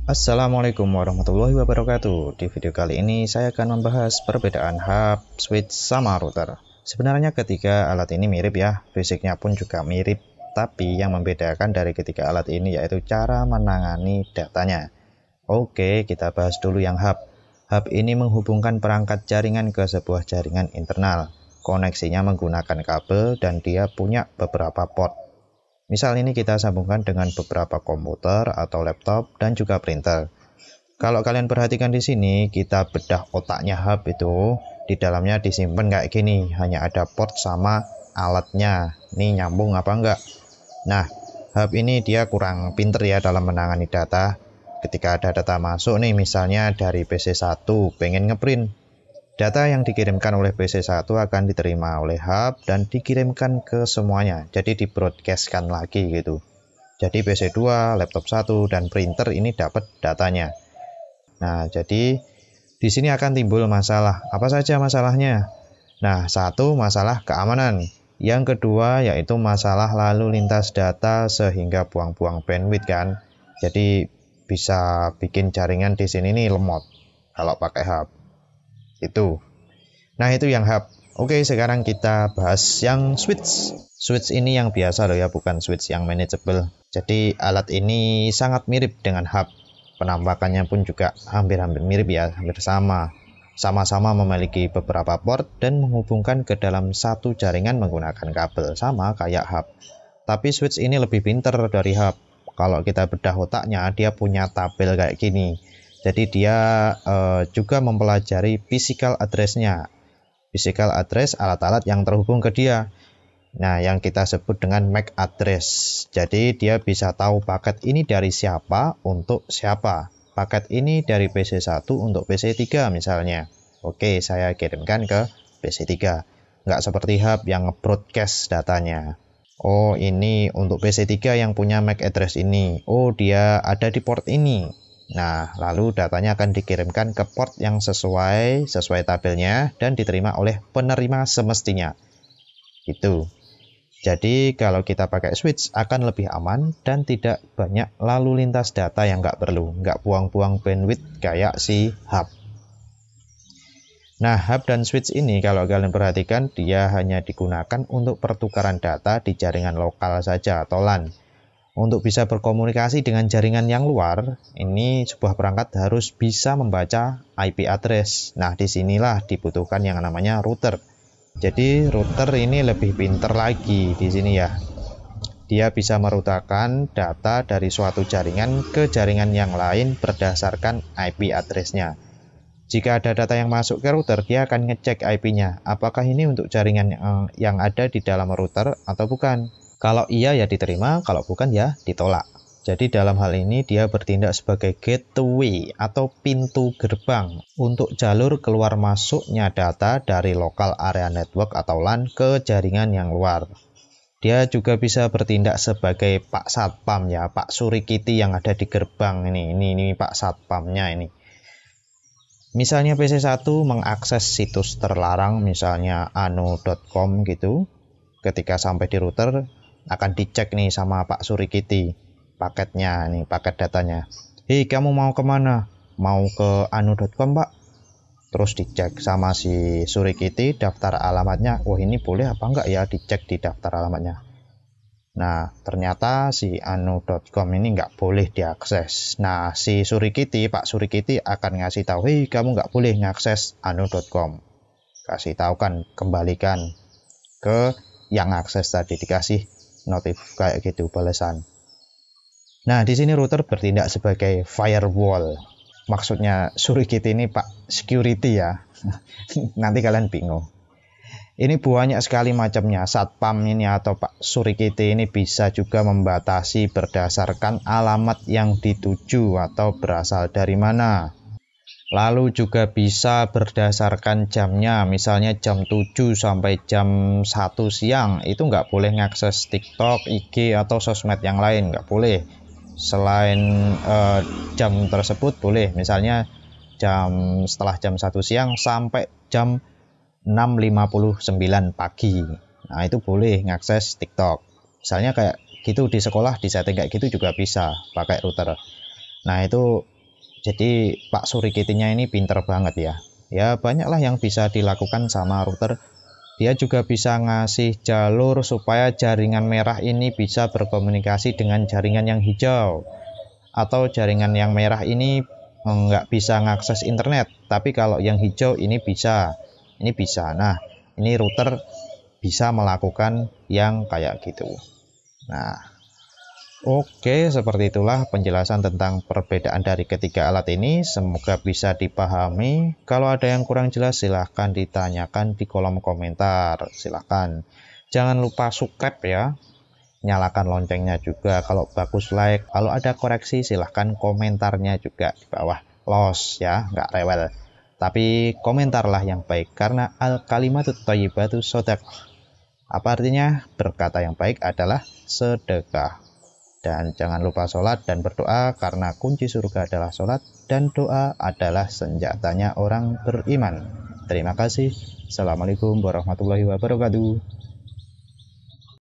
Assalamualaikum warahmatullahi wabarakatuh. Di video kali ini saya akan membahas perbedaan hub, switch, sama router. Sebenarnya ketiga alat ini mirip ya, fisiknya pun juga mirip, tapi yang membedakan dari ketiga alat ini yaitu cara menangani datanya. Oke, kita bahas dulu yang hub. Hub ini menghubungkan perangkat jaringan ke sebuah jaringan internal. Koneksinya menggunakan kabel dan dia punya beberapa port. Misal ini kita sambungkan dengan beberapa komputer atau laptop dan juga printer. Kalau kalian perhatikan di sini, kita bedah otaknya hub itu, di dalamnya disimpan kayak gini, hanya ada port sama alatnya. Nih nyambung apa enggak? Nah, hub ini dia kurang pinter ya dalam menangani data. Ketika ada data masuk nih, misalnya dari PC1 pengen ngeprint. Data yang dikirimkan oleh PC1 akan diterima oleh hub dan dikirimkan ke semuanya. Jadi di-broadcast-kan lagi gitu. Jadi PC2, laptop 1, dan printer ini dapat datanya. Nah, jadi di sini akan timbul masalah. Apa saja masalahnya? Nah, satu masalah keamanan. Yang kedua yaitu masalah lalu lintas data sehingga buang-buang bandwidth kan. Jadi bisa bikin jaringan di sini nih lemot kalau pakai hub. Itu. Nah, itu yang hub. Oke, sekarang kita bahas yang switch. Switch ini yang biasa loh ya, bukan switch yang manageable. Jadi alat ini sangat mirip dengan hub. Penampakannya pun juga hampir-hampir mirip ya, hampir sama. Sama-sama memiliki beberapa port dan menghubungkan ke dalam satu jaringan menggunakan kabel, sama kayak hub. Tapi switch ini lebih pinter dari hub. Kalau kita bedah otaknya, dia punya tabel kayak gini. Jadi dia juga mempelajari physical address-nya. Physical address alat-alat yang terhubung ke dia. Nah, yang kita sebut dengan MAC address. Jadi dia bisa tahu paket ini dari siapa untuk siapa. Paket ini dari PC1 untuk PC3 misalnya. Oke, saya kirimkan ke PC3. Nggak seperti hub yang nge-broadcast datanya. Oh, ini untuk PC3 yang punya MAC address ini. Oh, dia ada di port ini. Nah, lalu datanya akan dikirimkan ke port yang sesuai tabelnya dan diterima oleh penerima semestinya. Gitu. Jadi, kalau kita pakai switch akan lebih aman dan tidak banyak lalu lintas data yang nggak perlu. Nggak buang-buang bandwidth kayak si hub. Nah, hub dan switch ini kalau kalian perhatikan, dia hanya digunakan untuk pertukaran data di jaringan lokal saja atau LAN. Untuk bisa berkomunikasi dengan jaringan yang luar, ini sebuah perangkat harus bisa membaca IP address. Nah, disinilah dibutuhkan yang namanya router. Jadi, router ini lebih pinter lagi di sini ya. Dia bisa merutakan data dari suatu jaringan ke jaringan yang lain berdasarkan IP address-nya. Jika ada data yang masuk ke router, dia akan ngecek IP-nya. Apakah ini untuk jaringan yang ada di dalam router atau bukan? Kalau iya ya diterima, kalau bukan ya ditolak. Jadi dalam hal ini dia bertindak sebagai gateway atau pintu gerbang untuk jalur keluar masuknya data dari lokal area network atau LAN ke jaringan yang luar. Dia juga bisa bertindak sebagai Pak Satpam ya, Pak Surikiti yang ada di gerbang ini Pak Satpamnya ini. Misalnya PC1 mengakses situs terlarang misalnya anu.com gitu. Ketika sampai di router akan dicek nih sama Pak Surikiti paketnya nih, paket datanya. Hei, kamu mau kemana? Mau ke anu.com Pak? Terus dicek sama si Surikiti daftar alamatnya. Wah, ini boleh apa enggak ya dicek di daftar alamatnya. Nah, ternyata si anu.com ini nggak boleh diakses. Nah, si Surikiti, Pak Surikiti akan ngasih tahu, hei, kamu nggak boleh ngakses anu.com. Kasih tahu kan, kembalikan ke yang akses tadi, dikasih notif kayak gitu balasan. Nah, di sini router bertindak sebagai firewall. Maksudnya Surikiti ini Pak Security ya. Nanti kalian bingung. Ini banyak sekali macamnya. Satpam ini atau Pak Surikiti ini bisa juga membatasi berdasarkan alamat yang dituju atau berasal dari mana. Lalu juga bisa berdasarkan jamnya, misalnya jam 7 sampai jam 1 siang, itu nggak boleh ngakses TikTok, IG, atau sosmed yang lain, nggak boleh. Selain jam tersebut boleh, misalnya setelah jam 1 siang sampai jam 6.59 pagi. Nah, itu boleh ngakses TikTok. Misalnya kayak gitu di sekolah, di setting kayak gitu juga bisa pakai router. Nah, itu Jadi Pak Surikitinya ini pinter banget ya. Ya banyaklah yang bisa dilakukan sama router. Dia juga bisa ngasih jalur supaya jaringan merah ini bisa berkomunikasi dengan jaringan yang hijau. Atau jaringan yang merah ini nggak bisa ngakses internet. Tapi kalau yang hijau ini bisa. Ini bisa. Nah, ini router bisa melakukan yang kayak gitu. Nah, oke, seperti itulah penjelasan tentang perbedaan dari ketiga alat ini. Semoga bisa dipahami. Kalau ada yang kurang jelas, silahkan ditanyakan di kolom komentar. Silahkan. Jangan lupa subscribe ya. Nyalakan loncengnya juga. Kalau bagus like. Kalau ada koreksi, silahkan komentarnya juga di bawah. Los ya, nggak rewel. Tapi komentarlah yang baik. Karena al-kalimatut thayyibatu shadaqah. Apa artinya? Berkata yang baik adalah sedekah. Dan jangan lupa sholat dan berdoa karena kunci surga adalah sholat dan doa adalah senjatanya orang beriman. Terima kasih. Assalamualaikum warahmatullahi wabarakatuh.